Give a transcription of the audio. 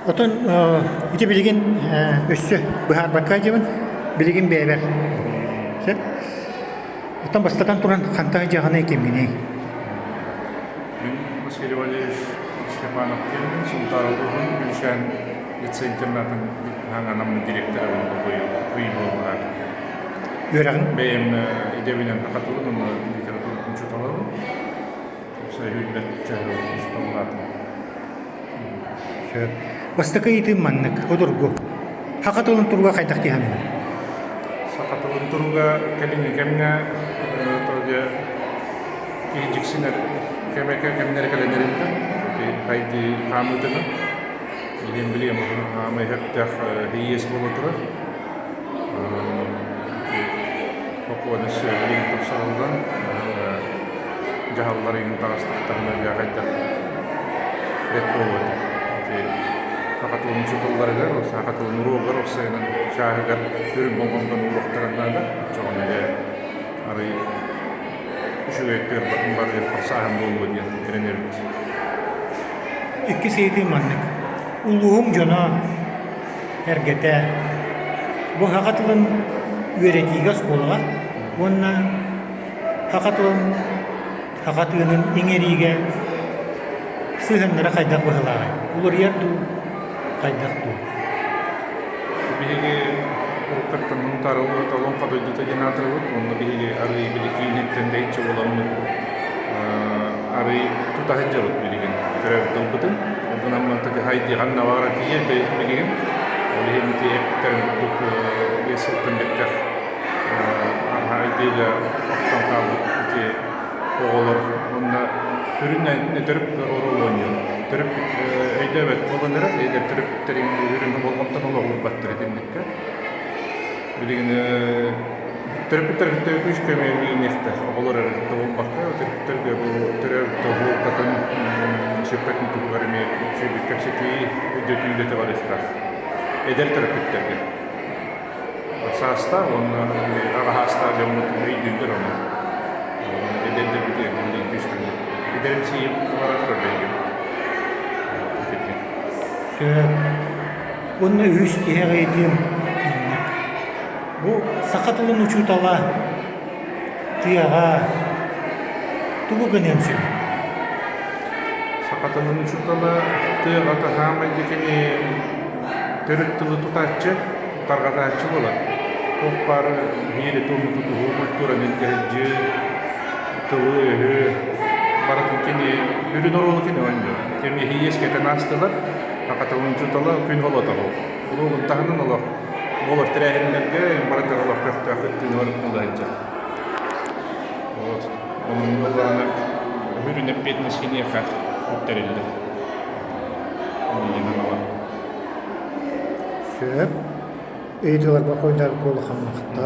Отон ити билигин өссө быһар бакка жебин билигин бэбер. Сет. Отон бастатан туран хантаа жагана экемини. Мен Василий Валерьевич Степанов келдім, Султарұлығын Гүлшан лицей-интернатын хаңанамның директоры болды. Өрәгин Бәйім идевинен қатылын, оны литературын жұталарым. Осылай үлбәт жағы жұталатын. Бастакы ити маннык одургу. Хакатылын турга кайдак дияны. Сақатылын тұруға кәліңі кәміне тоге кейджіксінер кәмінер кәленерімді. Қайды қамытыны. Еген білем, амай хәптәқ хейес болу тұры. Оқуаныс білген тұрсалылған жағалылар еген тағыстықтарына қайдақ рет болу. Сақатылын жұтылларыға, сақатылын ұруғыр, осайынан шағығар өрін болғандан ұлықтарындағы жоғын әге арай үшігі өттер бақын бар ер құрсағын болу өден еренерді. Икки сейти маннык. Улуғым жона әргеті. Бұл хакатылын өретиге сколға. Онна хакатылының еңериге сыгыннара кайдак быһылаай. Улар ярду кайдак ту. Биһиги уруккаттан нунтарылы талон кадойдута генатырылык, онна биһиги арый биликиинеттен дейчи боламны арый тутахыджалык билигин көрөп дылбытын. Оннаммантыгы хайди ганна вара тие билигин. Олигин тие терин дук бесылтын беттер. Хайдига оқтан кабыт ити оголор. Онна үрүннен төрүп оролоньон. Төрүп өйдөбөт болгондора эдер төрүп терин үрүнү болгондон олор баттыр этимдикке. Билигин төрүптөргө күч көмөйүн нехте. Оголор эрде болбакка, төрүптөргө бу төрөп толуктатын шепетин тугарыме чөбүк кепсети өйдөтүлдө бар эстас. Эдер төрүптөргө. Саста онна ага хаста жомут өйдөндөр аны. Эдерде бите билген күч көмөй. Эдеримси бараттыр белгин. Онна үс тиһэҕэ идиэм. Бу сакатылын учутала тыаға тугу гынен сөй. Сақатылын учутала тыаға тахамай декени төрүт тылы тутачы, таргатачы болар. Ол бары хири туму тутугу культура нелгерджи тылы өһү баратын кени үрүн оролу кени оңду. Кеми хиес кетен астылар, сақатылын учутала күн холотагы. Улугун таханын олақ болар тирәһиннерге баратар олақ көхтө акыттын барытын дайынча. Вот. Onun yollarına hürünep betmesini yakar ütterildi. Onun yanına var. Söp. Öydüler bak oynar kolu hamlıqta.